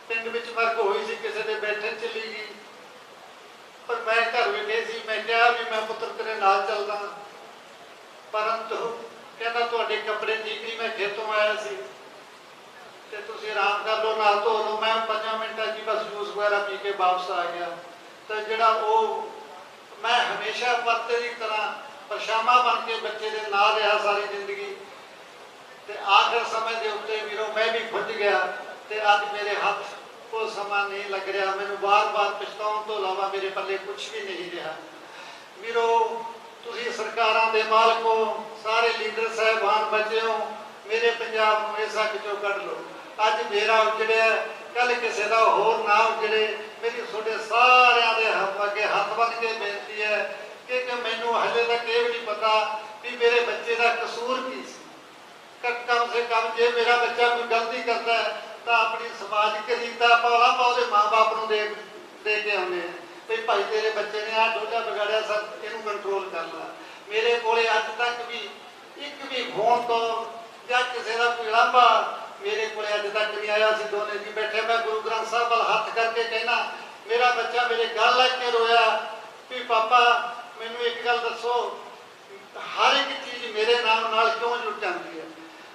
पिंड विच मरग होई सी, किसी दे बैठे चली गई, पर मैं घर भी गई सी। मैं कहा भी मैं पुत्र तेरे नाल चलदा, परंतु कहना तुहाडे कपड़े ठीक नहीं, मैं खेतों आया सी ते तुसीं आराम कर लो, नाल धो लो। मैं 5 मिनटां च बस जूस वगैरह पी के वापस आ गया। तो जिहड़ा वो मैं हमेशा परते की तरह परछावां बन के बच्चे दे नाल रहा सारी जिंदगी, ते आखिर समय के उत्ते वीरों मैं भी खुज गया। ते अज मेरे हथ ਉਹ ਸਮਾਂ ਨਹੀਂ ਲੱਗ ਰਿਹਾ। ਮੈਨੂੰ ਬਾਰ-ਬਾਰ ਪਛਤਾਉਣ ਤੋਂ ਇਲਾਵਾ ਮੇਰੇ ਪੱਲੇ ਕੁਝ ਵੀ ਨਹੀਂ ਰਿਹਾ। ਵੀਰੋ, ਤੁਸੀਂ ਸਰਕਾਰਾਂ ਦੇ ਮਾਲਕ ਹੋ, ਸਾਰੇ ਲੀਡਰ ਸਾਹਿਬਾਨ ਬੱਚੇ ਹੋ, ਮੇਰੇ ਪੰਜਾਬ ਨੂੰ ਇਸ ਹੱਕ ਚੋਂ ਕੱਢ ਲਓ। ਅੱਜ ਮੇਰਾ ਉਜੜਿਆ, ਕੱਲ ਕਿਸੇ ਦਾ ਹੋਰ ਨਾ ਉਜੜੇ। ਮੇਰੀ ਤੁਹਾਡੇ ਸਾਰਿਆਂ ਦੇ ਅੱਗੇ ਹੱਥ ਬੰਨ੍ਹ ਕੇ ਬੇਨਤੀ ਹੈ ਕਿ ਮੈਨੂੰ ਹਜੇ ਤੱਕ ਇਹ ਵੀ ਨਹੀਂ ਪਤਾ ਵੀ ਮੇਰੇ ਬੱਚੇ ਦਾ ਕਸੂਰ ਕੀ ਸੀ। ਕਮ ਸੇ ਕਮ ਜੇ ਮੇਰਾ ਬੱਚਾ ਕੋਈ ਗਲਤੀ ਕਰਦਾ ਹੈ ਤਾਂ ਆਪਣੀ ਸਮਾਜਿਕ ਰੀਤਾਂ ਆਪਾਂ ਉਹਦੇ ਮਾਂ-ਬਾਪ ਨੂੰ ਦੇ ਕੇ ਆਉਂਦੇ ਹਾਂ ਵੀ ਭਾਈ ਤੇਰੇ ਬੱਚੇ ਨੇ ਆਹ ਡੋਲਾ ਵਿਗਾੜਿਆ, ਸਰ ਇਹਨੂੰ ਕੰਟਰੋਲ ਕਰ ਲਾ। ਮੇਰੇ ਕੋਲੇ ਅੱਜ ਤੱਕ ਵੀ ਇੱਕ ਵੀ ਫੋਨ ਤੋਂ ਜਾਂ ਕਿਸੇ ਦਾ ਕੋਈ ਲਾਂਭਾ ਮੇਰੇ ਕੋਲੇ ਅੱਜ ਤੱਕ ਨਹੀਂ ਆਇਆ। ਅਸੀਂ ਦੋਨੇ ਜੀ ਬੈਠੇ, ਮੈਂ ਗੁਰੂ ਗ੍ਰੰਥ ਸਾਹਿਬ ਵੱਲ ਹੱਥ ਕਰਕੇ ਕਹਿਣਾ, ਮੇਰਾ ਬੱਚਾ ਮੇਰੇ ਗਲ ਲੱਗ ਕੇ ਰੋਇਆ ਵੀ ਪਾਪਾ ਮੈਨੂੰ ਇੱਕ ਗੱਲ ਦੱਸੋ, ਹਰ ਇੱਕ ਚੀਜ਼ ਮੇਰੇ ਨਾਮ ਨਾਲ ਕਿਉਂ ਜੁੜ ਜਾਂਦੀ ਹੈ?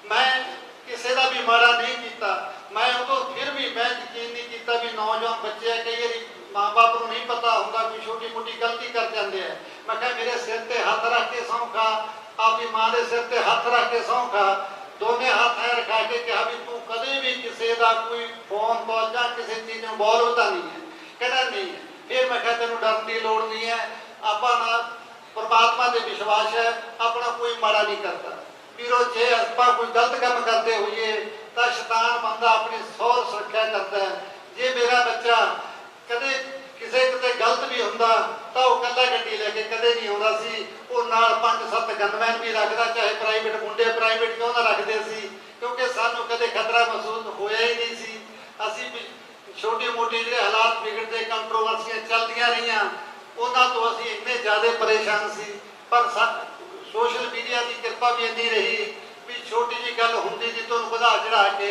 ਮੈਂ ਕਿਸੇ ਦਾ ਵੀ ਮਾੜਾ ਨਹੀਂ ਕੀਤਾ। ਮੈਂ ਉਦੋਂ ਫਿਰ ਵੀ ਮੈਂ ਯਕੀਨ ਨਹੀਂ ਕੀਤਾ ਵੀ ਨੌਜਵਾਨ ਬੱਚੇ ਆ, ਕਈ ਵਾਰੀ ਮਾਂ-ਬਾਪ ਨੂੰ ਨਹੀਂ ਪਤਾ ਹੁੰਦਾ, ਕੋਈ ਛੋਟੀ ਮੋਟੀ ਗਲਤੀ ਕਰ ਜਾਂਦੇ ਆ। ਮੈਂ ਕਿਹਾ ਮੇਰੇ ਸਿਰ ਤੇ ਹੱਥ ਰੱਖ ਕੇ ਸਹੁੰ ਖਾ, ਆਪਣੀ ਮਾਂ ਦੇ ਸਿਰ ਤੇ ਹੱਥ ਰੱਖ ਕੇ ਸਹੁੰ ਖਾ। ਦੋਨੇ ਹੱਥ ਐ ਰਖਾ ਕੇ ਕਿਹਾ ਵੀ ਤੂੰ ਕਦੇ ਵੀ ਕਿਸੇ ਦਾ ਕੋਈ ਫੋਨ ਕਾਲ ਜਾਂ ਕਿਸੇ ਚੀਜ਼ ਨੂੰ ਇਨਵੋਲਵ ਤਾਂ ਨਹੀਂ ਹੈ? ਕਹਿੰਦਾ ਨਹੀਂ ਹੈ। ਫਿਰ ਮੈਂ ਕਿਹਾ ਤੈਨੂੰ ਡਰਨ ਦੀ ਲੋੜ ਨਹੀਂ ਹੈ, ਆਪਾਂ ਨਾਲ ਪਰਮਾਤਮਾ ਤੇ ਵਿਸ਼ਵਾਸ ਹੈ, ਆਪਣਾ ਕੋਈ ਮਾੜਾ ਨਹੀਂ ਕਰਦਾ। ਵੀਰੋ, ਜੇ ਆਪਾਂ ਕੋਈ ਗਲਤ ਕੰਮ ਕਰਦੇ ਹੋਈਏ ਤਾਂ ਸ਼ੈਤਾਨ ਬੰਦਾ ਆਪਣੀ ਸੌਰ ਸੁਰੱਖਿਆ ਕਰਦਾ ਹੈ। ਜੇ ਮੇਰਾ ਬੱਚਾ ਕਦੇ ਕਿਸੇ ਕਿਤੇ ਗਲਤ ਵੀ ਹੁੰਦਾ ਤਾਂ ਉਹ ਇਕੱਲਾ ਗੱਡੀ ਲੈ ਕੇ ਕਦੇ ਨਹੀਂ ਆਉਂਦਾ ਸੀ, ਉਹ ਨਾਲ 5-7 ਗਨਮੈਨ ਵੀ ਰੱਖਦਾ, ਚਾਹੇ ਪ੍ਰਾਈਵੇਟ ਮੁੰਡੇ ਪ੍ਰਾਈਵੇਟ ਕਿਉਂ ਨਾ ਰੱਖਦੇ ਸੀ, ਕਿਉਂਕਿ ਸਾਨੂੰ ਕਦੇ ਖਤਰਾ ਮਹਿਸੂਸ ਹੋਇਆ ਹੀ ਨਹੀਂ ਸੀ। ਅਸੀਂ ਛੋਟੀ ਮੋਟੀ ਜਿਹੜੇ ਹਾਲਾਤ ਵਿਗੜਦੇ, ਕੰਟਰੋਵਰਸੀਆਂ ਚੱਲਦੀਆਂ ਰਹੀਆਂ, ਉਹਨਾਂ ਤੋਂ ਅਸੀਂ ਇੰਨੇ ਜ਼ਿਆਦਾ ਪਰੇਸ਼ਾਨ ਸੀ। ਪਰ ਸੋਸ਼ਲ ਮੀਡੀਆ ਦੀ ਕਿਰਪਾ ਵੀ ਇੰਨੀ ਰਹੀ ਵੀ ਛੋਟੀ ਜਿਹੀ ਗੱਲ ਹੁੰਦੀ ਸੀ ਤੁਹਾਨੂੰ ਵਧਾ ਚੜਾ ਕੇ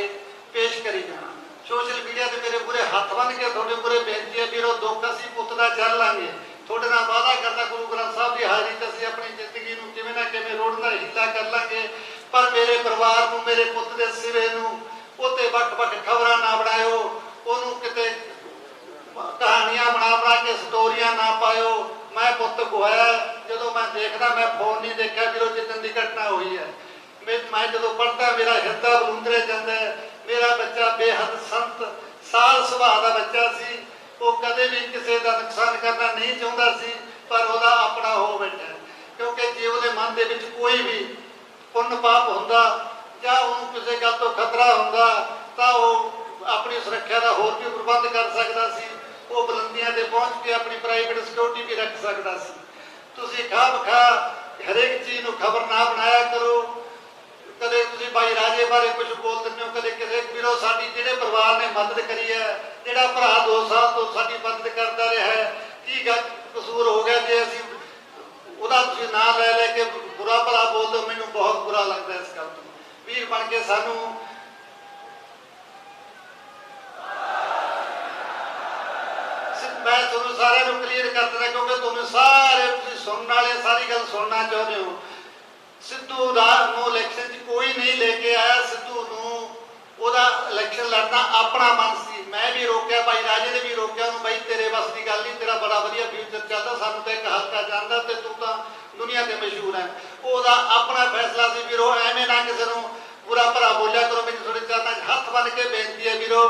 ਪੇਸ਼ ਕਰੀ ਜਾਣਾ। ਸੋਸ਼ਲ ਮੀਡੀਆ ਤੇ ਮੇਰੇ ਪੂਰੇ ਹੱਥ ਬੰਨ੍ਹ ਕੇ ਤੁਹਾਡੇ ਪੂਰੇ ਬੇਨਤੀ ਹੈ ਵੀਰੋ, ਦੁੱਖ ਅਸੀਂ ਪੁੱਤ ਦਾ ਚੱਲ ਲਾਂਗੇ। ਤੁਹਾਡੇ ਨਾਲ ਵਾਅਦਾ ਕਰਦਾ ਗੁਰੂ ਗ੍ਰੰਥ ਸਾਹਿਬ ਦੀ ਹਾਜ਼ਰੀ 'ਚ ਅਸੀਂ ਆਪਣੀ ਜ਼ਿੰਦਗੀ ਨੂੰ ਕਿਵੇਂ ਨਾ ਕਿਵੇਂ ਰੋੜਨ ਦਾ ਹੀਲਾ ਕਰ ਲਾਂਗੇ। ਪਰ ਮੇਰੇ ਪਰਿਵਾਰ ਨੂੰ, ਮੇਰੇ ਪੁੱਤ ਦੇ ਸਿਰੇ ਨੂੰ ਉੱਤੇ ਵੱਖ-ਵੱਖ ਖਬਰਾਂ ਨਾ ਬਣਾਇਓ, ਉਹਨੂੰ ਕਿਤੇ ਕਹਾਣੀਆਂ ਬਣਾ ਕੇ ਸਟੋਰੀਆਂ ਨਾ ਪਾਇਓ। ਮੈਂ ਪੁੱਤ ਗਵਾਇਆ, ਜਦੋਂ ਮੈਂ ਦੇਖਦਾ, ਮੈਂ ਫੋਨ ਨਹੀਂ ਦੇਖਿਆ ਵੀਰੋ ਜਿੱਦਣ ਦੀ ਘਟਨਾ ਹੋਈ ਹੈ। ਮੈਂ ਜਦੋਂ ਪੜ੍ਹਦਾ ਮੇਰਾ ਹਿਰਦਾ ਬਲੂੰਦਰੇ ਜਾਂਦਾ ਹੈ। ਮੇਰਾ ਬੱਚਾ ਬੇਹੱਦ ਸੰਤ ਸਾਲ ਸੁਭਾਅ ਦਾ ਬੱਚਾ ਸੀ, ਉਹ ਕਦੇ ਵੀ ਕਿਸੇ ਦਾ ਨੁਕਸਾਨ ਕਰਨਾ ਨਹੀਂ ਚਾਹੁੰਦਾ ਸੀ, ਪਰ ਉਹਦਾ ਆਪਣਾ ਹੋ ਬੈਠਾ। ਕਿਉਂਕਿ ਜੇ ਉਹਦੇ ਮਨ ਦੇ ਵਿੱਚ ਕੋਈ ਵੀ ਪੁੰਨ ਪਾਪ ਹੁੰਦਾ ਜਾਂ ਉਹਨੂੰ ਕਿਸੇ ਗੱਲ ਤੋਂ ਖਤਰਾ ਹੁੰਦਾ ਤਾਂ ਉਹ ਆਪਣੀ ਸੁਰੱਖਿਆ ਦਾ ਹੋਰ ਵੀ ਪ੍ਰਬੰਧ ਕਰ ਸਕਦਾ ਸੀ। ਉਹ ਬੁਲੰਦੀਆਂ ਤੇ ਪਹੁੰਚ ਕੇ ਆਪਣੀ ਪ੍ਰਾਈਵੇਟ ਸਿਕਿਉਰਿਟੀ ਵੀ ਰੱਖ ਸਕਦਾ ਸੀ। ਤੁਸੀਂ ਖਾਮ-ਖਾ ਹਰੇਕ ਚੀਜ਼ ਨੂੰ ਖਬਰ ਨਾ ਬਣਾਇਆ ਕਰੋ। ਕਦੇ ਤੁਸੀਂ ਭਾਈ ਰਾਜੇ ਬਾਰੇ ਕੁਝ ਬੋਲ ਦਿੰਦੇ ਹੋ, ਕਦੇ ਕਿਸੇ ਵੀਰੋ, ਸਾਡੀ ਜਿਹੜੇ ਪਰਿਵਾਰ ਨੇ ਮਦਦ ਕਰੀ ਹੈ, ਜਿਹੜਾ ਭਰਾ 2 ਸਾਲ ਤੋਂ ਸਾਡੀ ਮਦਦ ਕਰਦਾ ਰਿਹਾ ਹੈ, ਕੀ ਗੱਲ ਕਸੂਰ ਹੋ ਗਿਆ ਜੇ ਅਸੀਂ ਉਹਦਾ ਤੁਸੀਂ ਨਾਂ ਲੈ ਕੇ ਬੁਰਾ ਭਲਾ ਬੋਲਦੇ ਹੋ? ਮੈਨੂੰ ਬਹੁਤ ਬੁਰਾ ਲੱਗਦਾ ਇਸ ਗੱਲ ਤੋਂ। ਵੀਰ ਬਣ ਕੇ ਸਾਨੂੰ ਮੈਂ ਤੁਹਾਨੂੰ ਸਾਰਿਆਂ ਨੂੰ ਕਲੀਅਰ ਕਰ ਦਿੰਦਾ, ਕਿਉਂਕਿ ਤੁਹਾਨੂੰ ਸਾਰੇ ਤੁਸੀਂ ਸੁਣਨ ਵਾਲੇ ਸਾਰੀ ਗੱਲ ਸੁਣਨਾ ਚਾਹੁੰਦੇ ਹੋ। ਸਿੱਧੂ ਨੂੰ ਇਲੈਕਸ਼ਨ 'ਚ ਕੋਈ ਨਹੀਂ ਲੈ ਕੇ ਆਇਆ। ਸਿੱਧੂ ਨੂੰ ਉਹਦਾ ਇਲੈਕਸ਼ਨ ਲੜਨਾ ਆਪਣਾ ਮਨ ਸੀ। ਮੈਂ ਵੀ ਰੋਕਿਆ, ਭਾਈ ਰਾਜੇ ਨੇ ਵੀ ਰੋਕਿਆ ਉਹਨੂੰ, ਬਾਈ ਤੇਰੇ ਵੱਸ ਦੀ ਗੱਲ ਨਹੀਂ, ਤੇਰਾ ਬੜਾ ਵਧੀਆ ਫਿਊਚਰ ਚੱਲਦਾ, ਸਾਨੂੰ ਤਾਂ ਇੱਕ ਹਲਕਾ ਜਾਂਦਾ ਤੇ ਤੂੰ ਤਾਂ ਦੁਨੀਆ ਤੇ ਮਸ਼ਹੂਰ ਹੈ। ਉਹਦਾ ਆਪਣਾ ਫੈਸਲਾ ਸੀ। ਵੀਰੋ, ਐਵੇਂ ਨਾ ਕਿਸੇ ਨੂੰ ਬੁਰਾ ਭਲਾ ਬੋਲਿਆ ਕਰੋ। ਮੇਰੀ ਤੁਹਾਡੇ ਚਰਨਾਂ 'ਚ ਹੱਥ ਬੰਨ੍ਹ ਕੇ ਬੇਨਤੀ ਹੈ ਵੀਰੋ,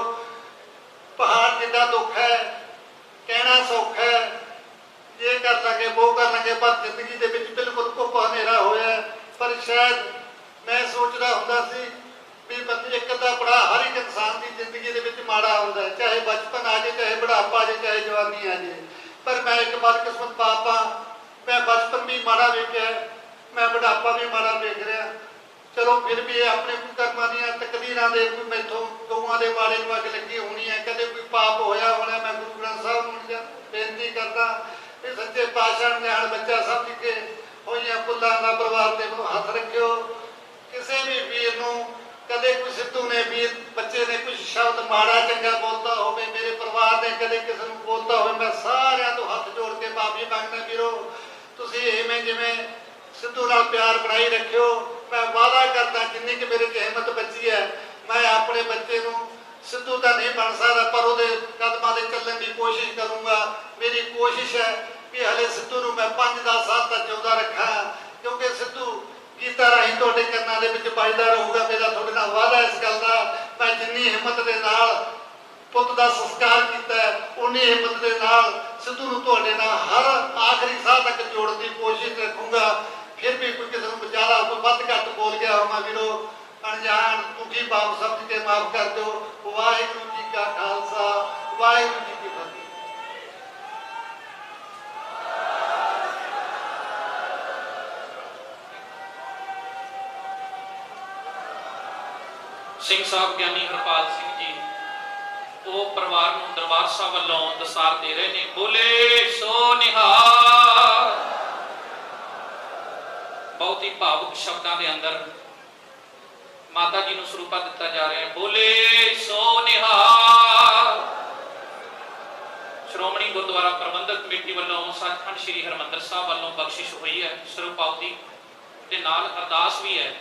ਪਹਾੜ ਜਿੱਡਾ ਦੁੱਖ ਹੈ, ਕਹਿਣਾ ਸੌਖਾ ਹੈ, ਇਹ ਕਰ ਲਾਂਗੇ ਉਹ ਕਰ ਲਾਂਗੇ, ਪਰ ਜ਼ਿੰਦਗੀ ਦੇ ਵਿੱਚ ਬਿਲਕੁਲ ਘੁੱਪ ਹਨੇਰਾ ਹੋਇਆ। ਪਰ ਸ਼ਾਇਦ ਮੈਂ ਸੋਚਦਾ ਹੁੰਦਾ ਸੀ ਵੀ ਇੱਕ ਤਾਂ ਬੜਾ ਹਰ ਇੱਕ ਇਨਸਾਨ ਦੀ ਜ਼ਿੰਦਗੀ ਦੇ ਵਿੱਚ ਮਾੜਾ ਹੁੰਦਾ ਹੈ, ਚਾਹੇ ਬਚਪਨ ਆ ਜਾਏ, ਚਾਹੇ ਬੁਢਾਪਾ ਆ ਜਾਏ, ਚਾਹੇ ਜਵਾਨੀ ਆ ਜਾਏ। ਪਰ ਮੈਂ ਇੱਕ ਬਦਕਿਸਮਤ ਬਾਪ ਹਾਂ, ਮੈਂ ਬਚਪਨ ਵੀ ਮਾੜਾ ਵੇਖਿਆ, ਮੈਂ ਬੁਢਾਪਾ ਵੀ ਮਾੜਾ ਵੇਖ ਰਿਹਾ। ਚਲੋ ਫਿਰ ਵੀ ਇਹ ਆਪਣੇ ਕਰਮਾਂ ਦੀਆਂ ਤਕਦੀਰਾਂ ਦੇ, ਕੋਈ ਮੈਥੋਂ ਗਊਆਂ ਦੇ ਵਾਲੇ ਨੂੰ ਅੱਗ ਲੱਗੀ ਹੋਣੀ ਹੈ, ਕਦੇ ਕੋਈ ਪਾਪ ਹੋਇਆ ਹੋਣਾ। ਮੈਂ ਗੁਰੂ ਗ੍ਰੰਥ ਸਾਹਿਬ ਨੂੰ ਬੇਨਤੀ ਕਰਦਾ ਕਿ ਸੱਚੇ ਪਾਤਸ਼ਾਹ ਨੇ ਹਰ ਬੱਚਾ ਸਮਝ ਕੇ ਹੋਈਆਂ ਭੁੱਲਾਂ ਦਾ ਪਰਿਵਾਰ ਤੇ ਹੱਥ ਰੱਖਿਓ। ਕਿਸੇ ਵੀ ਵੀਰ ਨੂੰ ਕਦੇ ਕੋਈ ਸਿੱਧੂ ਨੇ ਵੀਰ ਬੱਚੇ ਨੇ ਕੁਝ ਸ਼ਬਦ ਮਾੜਾ ਚੰਗਾ ਬੋਲਦਾ ਹੋਵੇ, ਮੇਰੇ ਪਰਿਵਾਰ ਨੇ ਕਦੇ ਕਿਸੇ ਨੂੰ ਬੋਲਦਾ ਹੋਵੇ, ਮੈਂ ਸਾਰਿਆਂ ਤੋਂ ਹੱਥ ਜੋੜ ਕੇ ਮਾਫੀ ਮੰਗਦਾ। ਵੀਰੋ, ਤੁਸੀਂ ਐਵੇਂ ਜਿਵੇਂ ਸਿੱਧੂ ਨਾਲ ਪਿਆਰ ਬਣਾਈ ਰੱਖਿਓ। ਮੈਂ ਵਾਅਦਾ ਕਰਦਾ ਜਿੰਨੀ ਕਿ ਮੇਰੇ 'ਚ ਹਿੰਮਤ ਬਚੀ ਹੈ, ਮੈਂ ਆਪਣੇ ਬੱਚੇ ਨੂੰ ਸਿੱਧੂ ਤਾਂ ਨਹੀਂ ਬਣ ਸਕਦਾ, ਪਰ ਉਹਦੇ ਕਦਮਾਂ ਦੇ ਚੱਲਣ ਦੀ ਕੋਸ਼ਿਸ਼ ਕਰੂੰਗਾ। ਮੇਰੀ ਕੋਸ਼ਿਸ਼ ਹੈ ਕਿ ਹਲੇ ਸਿੱਧੂ ਨੂੰ ਮੈਂ 5-10 ਸਾਲ ਤੱਕ ਜਿਉਂਦਾ ਰੱਖਾਂ, ਕਿਉਂਕਿ ਸਿੱਧੂ ਗੀਤਾਂ ਰਾਹੀਂ ਤੁਹਾਡੇ ਕੰਨਾਂ ਦੇ ਵਿੱਚ ਵੱਜਦਾ ਰਹੂਗਾ। ਮੇਰਾ ਤੁਹਾਡੇ ਨਾਲ ਵਾਅਦਾ ਇਸ ਗੱਲ ਦਾ। ਮੈਂ ਜਿੰਨੀ ਹਿੰਮਤ ਦੇ ਨਾਲ ਪੁੱਤ ਦਾ ਸੰਸਕਾਰ ਕੀਤਾ ਉਨੀ ਹਿੰਮਤ ਦੇ ਨਾਲ ਸਿੱਧੂ ਨੂੰ ਤੁਹਾਡੇ ਨਾਲ ਹਰ ਆਖਰੀ ਸਾਹ ਤੱਕ ਜੋੜਨ ਦੀ ਕੋਸ਼ਿਸ਼ ਰੱਖੂੰਗਾ। ਫਿਰ ਵੀ ਕੋਈ ਕਿਸੇ ਨੂੰ ਜ਼ਿਆਦਾ ਕੋਈ ਵੱਧ ਘੱਟ ਬੋਲ ਗਿਆ ਹੋਵਾਂ ਵੀਰੋ, ਅਣਜਾਣ ਤੁਕੀ ਭਾਵ ਸਮਝ ਕੇ ਮਾਫ ਕਰ ਦਿਓ। ਵਾਹਿਗੁਰੂ ਜੀ ਕਾ ਖਾਲਸਾ, ਵਾਹਿਗੁਰੂ ਜੀ ਕੀ ਫਤਿਹ। ਸਿੰਘ ਸਾਹਿਬ ਗਿਆਨੀ ਹਰਪਾਲ ਸਿੰਘ ਜੀ ਉਹ ਪਰਿਵਾਰ ਨੂੰ ਦਰਬਾਰ ਸਾਹਿਬ ਵੱਲੋਂ ਦਸਾਰ ਦੇ ਰਹੇ ਨੇ। ਬੋਲੇ ਸੋ ਨਿਹਾਲ। ਬਹੁਤ ਹੀ ਭਾਵੁਕ ਸ਼ਬਦਾਂ ਦੇ ਅੰਦਰ ਮਾਤਾ ਜੀ ਨੂੰ ਸਰੂਪਾ ਦਿੱਤਾ ਜਾ ਰਿਹਾ ਹੈ। ਬੋਲੇ ਸੋ ਨਿਹਾਲ। ਸ਼੍ਰੋਮਣੀ ਗੁਰਦੁਆਰਾ ਪ੍ਰਬੰਧਕ ਕਮੇਟੀ ਵੱਲੋਂ ਸੱਚਖੰਡ ਸ੍ਰੀ ਹਰਿਮੰਦਰ ਸਾਹਿਬ ਵੱਲੋਂ ਬਖਸ਼ਿਸ਼ ਹੋਈ ਹੈ ਸਰੂਪਾਵਤੀ ਤੇ ਨਾਲ ਅਰਦਾਸ ਵੀ ਹੈ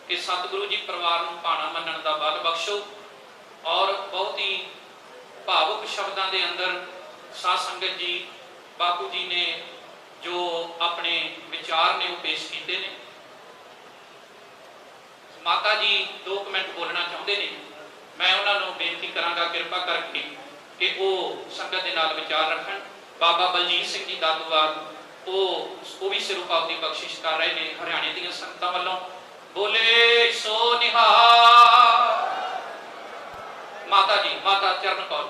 ਕਿ ਸਤਿਗੁਰੂ ਜੀ ਪਰਿਵਾਰ ਨੂੰ ਭਾਣਾ ਮੰਨਣ ਦਾ ਬਲ ਬਖਸ਼ੋ। ਔਰ ਬਹੁਤ ਹੀ ਭਾਵੁਕ ਸ਼ਬਦਾਂ ਦੇ ਅੰਦਰ ਸਾਧ ਸੰਗਤ ਜੀ ਬਾਪੂ ਜੀ ਨੇ ਜੋ ਆਪਣੇ ਵਿਚਾਰ ਨੇ ਉਹ ਪੇਸ਼ ਕੀਤੇ ਨੇ। ਮਾਤਾ ਜੀ 2 ਮਿੰਟ ਬੋਲਣਾ ਚਾਹੁੰਦੇ ਨੇ। ਮੈਂ ਉਹਨਾਂ ਨੂੰ ਬੇਨਤੀ ਕਰਾਂਗਾ ਕਿਰਪਾ ਕਰਕੇ ਕਿ ਉਹ ਸੰਗਤ ਦੇ ਨਾਲ ਵਿਚਾਰ ਰੱਖਣ। ਬਾਬਾ ਬਲਜੀਤ ਸਿੰਘ ਜੀ ਦਾਦੂਵਾਲ ਉਹ ਵੀ ਸਰੂਪਾਵਤੀ ਬਖਸ਼ਿਸ਼ ਕਰ ਰਹੇ ਨੇ ਹਰਿਆਣੇ ਦੀਆਂ ਸੰਗਤਾਂ ਵੱਲੋਂ। ਬੋਲੇ ਸੋ ਨਿਹਾਲ। ਮਾਤਾ ਜੀ, ਮਾਤਾ ਚਰਨ ਕੌਰ।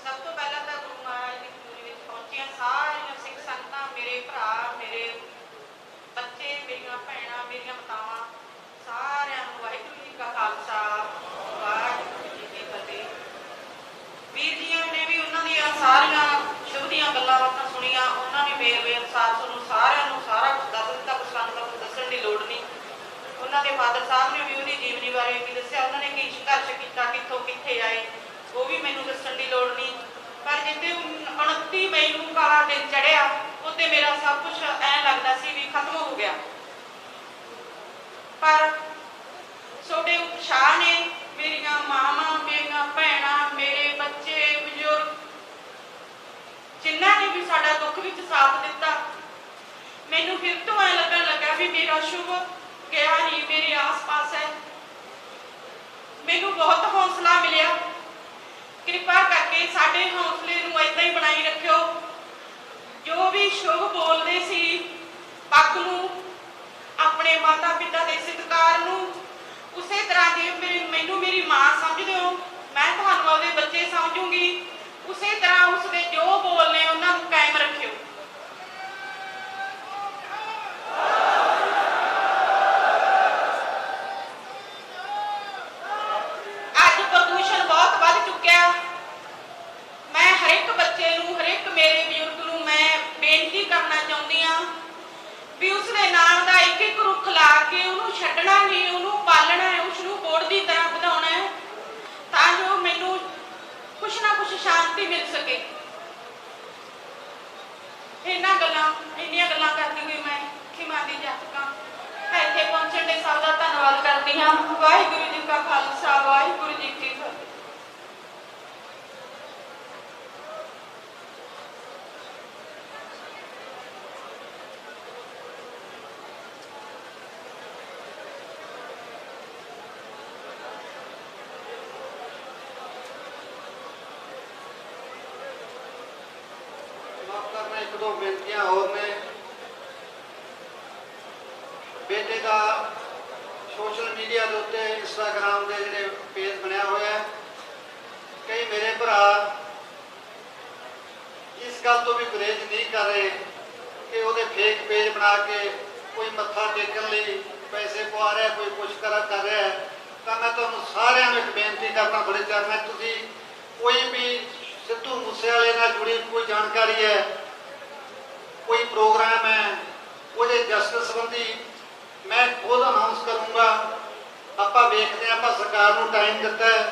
ਸਭ ਤੋਂ ਪਹਿਲਾਂ ਤਾਂ ਗੁਰੂ ਮਹਾਰਾਜ ਦੀ ਹਜ਼ੂਰੀ ਵਿੱਚ ਪਹੁੰਚੀਆਂ ਸਾਰੀਆਂ ਸਿੱਖ ਸੰਗਤਾਂ, ਮੇਰੇ ਭਰਾ, ਮੇਰੇ ਬੱਚੇ, ਮੇਰੀਆਂ ਭੈਣਾਂ, ਮੇਰੀਆਂ ਮਾਤਾਵਾਂ, ਸਾਰਿਆਂ ਨੂੰ ਵਾਹਿਗੁਰੂ ਜੀ ਕਾ ਖਾਲਸਾ, ਵਾਹਿਗੁਰੂ ਜੀ ਕੀ ਫਤਿਹ। ਵੀਰ ਜੀਆਂ ਨੇ ਵੀ ਉਹਨਾਂ ਦੀਆਂ ਸਾਰੀਆਂ ਸ਼ੁਭ ਦੀਆਂ ਗੱਲਾਂ ਬਾਤਾਂ ਸੁਣੀਆਂ। ਉਹਨਾਂ ਨੇ ਵੇਰਵੇ ਅਨੁਸਾਰ ਤੁਹਾਨੂੰ ਸਾਰਿਆਂ ਨੂੰ ਸਾਰਾ ਕੁਝ ਦੱਸ ਦਿੱਤਾ, ਕੁਝ ਸਾਨੂੰ ਤਾਂ ਕੁਝ ਦੱਸਣ ਦੀ ਲੋੜ ਨਹੀਂ। ਉਹਨਾਂ ਦੇ ਫਾਦਰ ਸਾਹਿਬ ਨੇ ਵੀ ਉਹਦੀ ਜੀਵਨੀ ਬਾਰੇ ਕੀ ਦੱਸਿਆ, ਉਹਨਾਂ ਨੇ ਕੀ ਸੰਘਰਸ਼ ਕੀਤਾ, ਕਿੱਥੋਂ ਕਿੱਥੇ ਆਏ, ਉਹ ਵੀ ਮੈਨੂੰ ਦੱਸਣ ਦੀ ਲੋੜ ਨਹੀਂ। ਪਰ ਜਿੱਦੇ 29 ਮਈ ਨੂੰ ਕਾਲਾ ਦਿਨ ਚੜਿਆ ਉੱਤੇ ਮੇਰਾ ਸਭ ਕੁਝ ਐਂ ਲੱਗਦਾ ਸੀ ਵੀ ਖਤਮ ਹੋ ਗਿਆ। ਪਰ ਤੁਹਾਡੇ ਉਤਸ਼ਾਹ ਨੇ ਮੇਰੀਆਂ ਮਾਵਾਂ, ਮੇਰੀਆਂ ਭੈਣਾਂ, ਮੇਰੇ ਬੱਚੇ, ਬਜ਼ੁਰਗ ਜਿਨ੍ਹਾਂ ਨੇ ਵੀ ਸਾਡਾ ਦੁੱਖ ਵਿੱਚ ਸਾਥ ਦਿੱਤਾ, ਮੈਨੂੰ ਫਿਰ ਤੋਂ ਐਂ ਲੱਗਣ ਲੱਗਾ ਵੀ ਮੇਰਾ ਸ਼ੁਭ ਗਿਆ ਨਹੀਂ, ਮੇਰੇ ਆਸ-ਪਾਸ ਹੈ। ਮੈਨੂੰ ਬਹੁਤ ਹੌਸਲਾ ਮਿਲਿਆ। ਕਿਰਪਾ ਕਰਕੇ ਸਾਡੇ ਹੌਸਲੇ ਨੂੰ ਏਦਾਂ ਹੀ ਬਣਾਈ ਰੱਖਿਓ। ਜੋ ਵੀ ਸ਼ੁਭ ਬੋਲਦੇ ਸੀ ਪੱਗ ਨੂੰ, ਆਪਣੇ ਮਾਤਾ ਪਿਤਾ ਦੇ ਸਤਿਕਾਰ ਨੂੰ, ਉਸੇ ਤਰ੍ਹਾਂ ਜੇ ਮੈਨੂੰ ਮੇਰੀ ਮਾਂ ਸਮਝਦੇ ਹੋ, ਮੈਂ ਤੁਹਾਨੂੰ ਉਹਦੇ ਬੱਚੇ ਸਮਝੂੰਗੀ। ਉਸੇ ਤਰ੍ਹਾਂ ਉਸਦੇ ਜੋ ਬੋਲਨੇ ਉਹਨਾਂ ਨੂੰ ਕਾਇਮ ਰੱਖਿਓ। ਅੱਜ ਪ੍ਰਦੂਸ਼ਣ ਬਹੁਤ ਵੱਧ ਚੁੱਕਿਆ। ਮੈਂ ਹਰ ਇੱਕ ਬੱਚੇ ਨੂੰ, ਹਰ ਇੱਕ ਮੇਰੇ ਬਜ਼ੁਰਗ ਨੂੰ ਮੈਂ ਬੇਨਤੀ ਕਰਨਾ ਚਾਹੁੰਦੀ ਹਾਂ ਵੀ ਉਸਦੇ ਨਾਮ ਦਾ ਇੱਕ ਇੱਕ ਰੁੱਖ ਲਾ ਕੇ ਉਹਨੂੰ ਛੱਡਣਾ ਨਹੀਂ, ਉਹਨੂੰ ਪਾਲਣਾ ਹੈ, ਉਸਨੂੰ ਬੋੜ ਦੀ ਤਰ੍ਹਾਂ ਵਧਾਉਣਾ ਹੈ ਤਾਂ ਜੋ ਮੈਨੂੰ ਕੁਛ ਨਾ ਕੁਛ ਸ਼ਾਂਤੀ ਮਿਲ ਸਕੇ। ਇੰਨੀਆਂ ਗੱਲਾਂ ਕਰਦੀ ਹੋਈ ਮੈਂ ਖਿਮਾ ਦੀ ਜਾਤਕਾਂ ਇੱਥੇ ਪਹੁੰਚਣ ਦੇ ਸਭ ਦਾ ਧੰਨਵਾਦ ਕਰਦੀ ਹਾਂ। ਵਾਹਿਗੁਰੂ ਜੀ ਕਾ ਖਾਲਸਾ, ਵਾਹਿਗੁਰੂ ਜੀ ਕੀ ਫਤਿਹ। ਮਾਫ ਕਰਨਾ, 1-2 ਬੇਨਤੀਆਂ ਹੋਰ ਨੇ। ਬੇਟੇ ਦਾ ਸੋਸ਼ਲ ਮੀਡੀਆ ਦੇ ਉੱਤੇ ਇੰਸਟਾਗ੍ਰਾਮ ਦੇ ਜਿਹੜੇ ਪੇਜ ਬਣਿਆ ਹੋਇਆ ਹੈ, ਕਈ ਮੇਰੇ ਭਰਾ ਇਸ ਗੱਲ ਤੋਂ ਵੀ ਗੁਰੇਜ਼ ਨਹੀਂ ਕਰ ਰਹੇ ਕਿ ਉਹਦੇ ਫੇਕ ਪੇਜ ਬਣਾ ਕੇ ਕੋਈ ਮੱਥਾ ਟੇਕਣ ਲਈ ਪੈਸੇ ਪਵਾ ਰਿਹਾ, ਕੋਈ ਕੁਛ ਕਰ ਰਿਹਾ। ਤਾਂ ਮੈਂ ਤੁਹਾਨੂੰ ਸਾਰਿਆਂ ਨੂੰ ਇੱਕ ਬੇਨਤੀ ਕਰਨਾ ਬੜੇ ਚਰਨਾਂ 'ਚ, ਤੁਸੀਂ ਕੋਈ ਵੀ ਸਿੱਧੂ ਮੂਸੇਵਾਲੇ ਨਾਲ ਜੁੜੀ ਕੋਈ ਜਾਣਕਾਰੀ ਹੈ, ਕੋਈ ਪ੍ਰੋਗਰਾਮ ਹੈ, ਉਹਦੇ ਜਸਟਿਸ ਸੰਬੰਧੀ ਮੈਂ ਖੁਦ ਅਨਾਉਂਸ ਕਰੂੰਗਾ। ਆਪਾਂ ਵੇਖਦੇ ਹਾਂ, ਆਪਾਂ ਸਰਕਾਰ ਨੂੰ ਟਾਈਮ ਦਿੱਤਾ ਹੈ,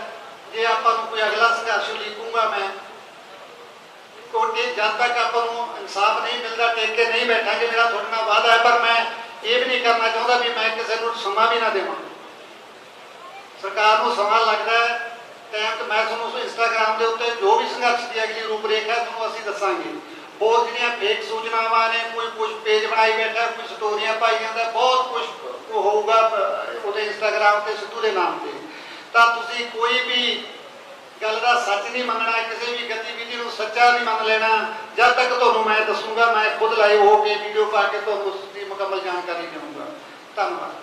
ਜੇ ਆਪਾਂ ਨੂੰ ਕੋਈ ਅਗਲਾ ਸੰਘਰਸ਼ ਲਿਖੂੰਗਾ ਮੈਂ ਕੋਟੇ, ਜਦ ਤੱਕ ਆਪਾਂ ਨੂੰ ਇਨਸਾਫ ਨਹੀਂ ਮਿਲਦਾ ਟੇਕ ਕੇ ਨਹੀਂ ਬੈਠਾਂਗੇ। ਮੇਰਾ ਤੁਹਾਡੇ ਨਾਲ ਵਾਅਦਾ ਹੈ, ਪਰ ਮੈਂ ਇਹ ਵੀ ਨਹੀਂ ਕਰਨਾ ਚਾਹੁੰਦਾ ਵੀ ਮੈਂ ਕਿਸੇ ਨੂੰ ਸਮਾਂ ਵੀ ਨਾ ਦੇਵਾਂ। ਸਰਕਾਰ ਨੂੰ ਸਮਾਂ ਲੱਗਦਾ ਹੈ, ਟਾਈਮ ਤੇ ਮੈਂ ਤੁਹਾਨੂੰ ਇੰਸਟਾਗ੍ਰਾਮ ਦੇ ਉੱਤੇ ਜੋ ਵੀ ਸੰਘਰਸ਼ ਦੀ ਅਗਲੀ ਰੂਪਰੇਖਾ ਹੈ ਤੁਹਾਨੂੰ ਅਸੀਂ ਦੱਸਾਂਗੇ। ਬਹੁਤ ਜਿਹੜੀਆਂ ਫੇਕ ਸੂਚਨਾਵਾਂ ਨੇ, ਕੋਈ ਕੁਝ ਪੇਜ ਬਣਾਈ ਬੈਠਾ, ਕੋਈ ਸਟੋਰੀਆਂ ਪਾਈ ਜਾਂਦਾ, ਬਹੁਤ ਕੁਝ ਹੋਊਗਾ ਉਹਦੇ ਇੰਸਟਾਗ੍ਰਾਮ ਤੇ ਸਿੱਧੂ ਦੇ ਨਾਮ ਤੇ। ਤਾਂ ਤੁਸੀਂ ਕੋਈ ਵੀ ਗੱਲ ਦਾ ਸੱਚ ਨਹੀਂ ਮੰਨਣਾ, ਕਿਸੇ ਵੀ ਗਤੀਵਿਧੀ ਨੂੰ ਸੱਚਾ ਨਹੀਂ ਮੰਨ ਲੈਣਾ ਜਦ ਤੱਕ ਤੁਹਾਨੂੰ ਮੈਂ ਦੱਸੂਗਾ। ਮੈਂ ਖੁਦ ਲਾਈਵ ਹੋ ਕੇ ਵੀਡੀਓ ਪਾ ਕੇ ਤੁਹਾਨੂੰ ਉਸ ਦੀ ਮੁਕੰਮਲ ਜਾਣਕਾਰੀ ਦੇਵਾਂਗਾ। ਧੰਨਵਾਦ।